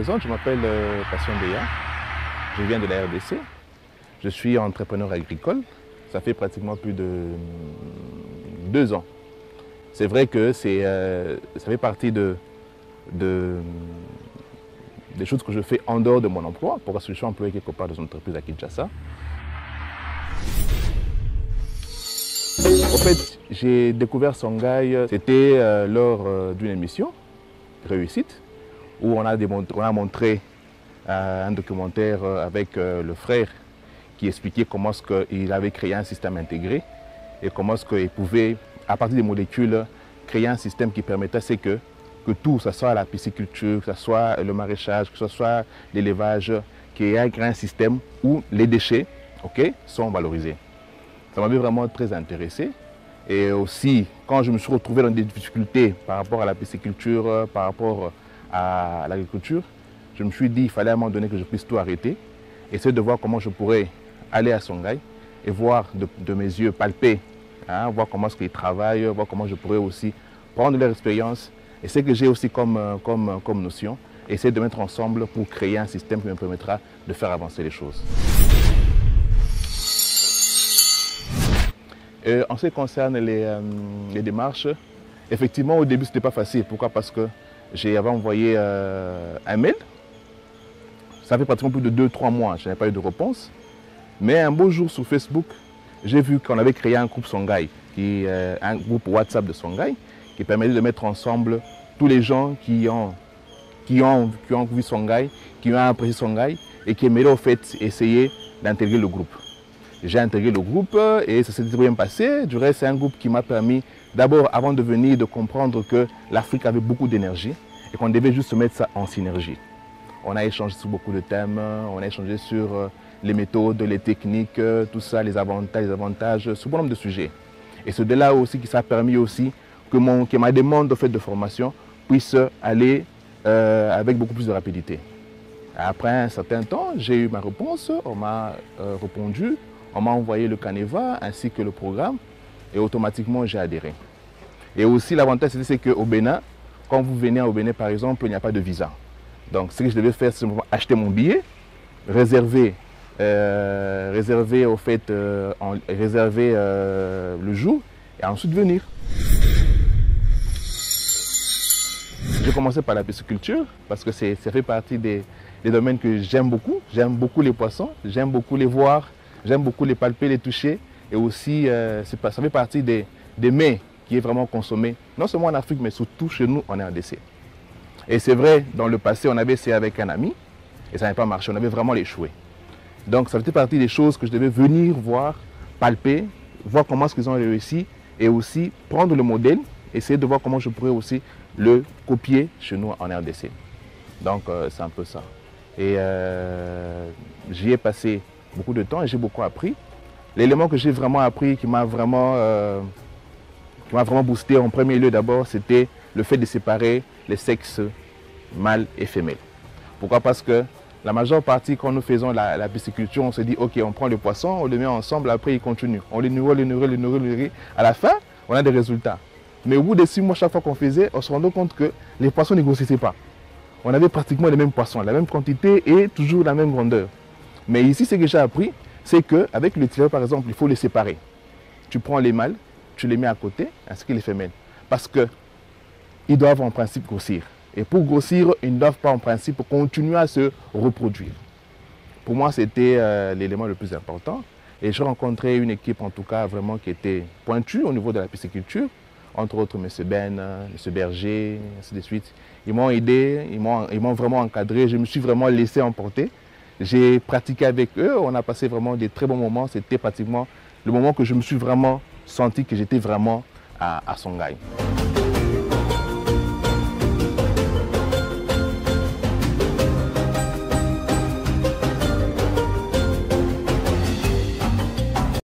présente, je m'appelle Passion Beya, je viens de la RDC, je suis entrepreneur agricole, ça fait pratiquement plus de 2 ans. C'est vrai que ça fait partie des choses que je fais en dehors de mon emploi, parce que je suis employé quelque part dans une entreprise à Kinshasa. En fait, j'ai découvert Songhai, c'était lors d'une émission, Réussite, où on a montré un documentaire avec le frère qui expliquait comment il avait créé un système intégré et comment il pouvait, à partir des molécules, créer un système qui permettait que tout, que ce soit la pisciculture, que ce soit le maraîchage, que ce soit l'élevage, qu'il y ait un système où les déchets sont valorisés. Ça m'avait vraiment très intéressé. Et aussi, quand je me suis retrouvé dans des difficultés par rapport à la pisciculture, par rapport à l'agriculture, je me suis dit qu'il fallait à un moment donné que je puisse tout arrêter, essayer de voir comment je pourrais aller à Songhai et voir de mes yeux, palper, voir comment ils travaillent, voir comment je pourrais aussi prendre leur expérience et ce que j'ai aussi comme notion, essayer de mettre ensemble pour créer un système qui me permettra de faire avancer les choses. En ce qui concerne les démarches, effectivement au début ce n'était pas facile. Pourquoi? Parce que j'avais envoyé un mail. Ça fait pratiquement plus de 2-3 mois, je n'avais pas eu de réponse. Mais un beau jour sur Facebook, j'ai vu qu'on avait créé un groupe Songhai, un groupe WhatsApp de Songhai, qui permettait de mettre ensemble tous les gens qui ont vu Songhai, qui ont apprécié Songhai et qui aimaient au fait essayer d'intégrer le groupe. J'ai intégré le groupe et ça s'est bien passé. Du reste, c'est un groupe qui m'a permis, d'abord, avant de venir, de comprendre que l'Afrique avait beaucoup d'énergie et qu'on devait juste mettre ça en synergie. On a échangé sur beaucoup de thèmes, on a échangé sur les méthodes, les techniques, tout ça, les avantages, sur bon nombre de sujets. Et c'est de là aussi que ça a permis aussi que ma demande de formation puisse aller avec beaucoup plus de rapidité. Après un certain temps, j'ai eu ma réponse, on m'a répondu. On m'a envoyé le Caneva ainsi que le programme et automatiquement j'ai adhéré. Et aussi l'avantage c'est qu'au Bénin, quand vous venez au Bénin par exemple, il n'y a pas de visa. Donc ce que je devais faire c'est acheter mon billet, réserver le jour et ensuite venir. J'ai commencé par la pisciculture parce que ça fait partie des domaines que j'aime beaucoup. J'aime beaucoup les poissons, j'aime beaucoup les voir. J'aime beaucoup les palper, les toucher et aussi ça fait partie des mets qui est vraiment consommé, non seulement en Afrique mais surtout chez nous en RDC. Et c'est vrai, dans le passé on avait essayé avec un ami et ça n'avait pas marché, on avait vraiment échoué. Donc ça faisait partie des choses que je devais venir voir, palper, voir comment ils ont réussi et aussi prendre le modèle, essayer de voir comment je pourrais aussi le copier chez nous en RDC. Donc c'est un peu ça. Et j'y ai passé beaucoup de temps et j'ai beaucoup appris. L'élément que j'ai vraiment appris, qui m'a vraiment boosté en premier lieu d'abord, c'était le fait de séparer les sexes mâles et femelles. Pourquoi? Parce que la majeure partie, quand nous faisons la pisciculture, on se dit ok, on prend les poissons, on les met ensemble, après ils continuent. On les nourrit. À la fin, on a des résultats. Mais au bout de 6 mois, chaque fois qu'on faisait, on se rendait compte que les poissons ne grossissaient pas. On avait pratiquement les mêmes poissons, la même quantité et toujours la même grandeur. Mais ici, ce que j'ai appris, c'est qu'avec le tireur, par exemple, il faut les séparer. Tu prends les mâles, tu les mets à côté, ainsi que les femelles. Parce qu'ils doivent en principe grossir. Et pour grossir, ils ne doivent pas en principe continuer à se reproduire. Pour moi, c'était l'élément le plus important. Et j'ai rencontré une équipe, en tout cas, vraiment qui était pointue au niveau de la pisciculture. Entre autres, M. Ben, M. Berger, ainsi de suite. Ils m'ont aidé, ils m'ont vraiment encadré. Je me suis vraiment laissé emporter. J'ai pratiqué avec eux, on a passé vraiment des très bons moments. C'était pratiquement le moment que je me suis vraiment senti que j'étais vraiment à Songhai.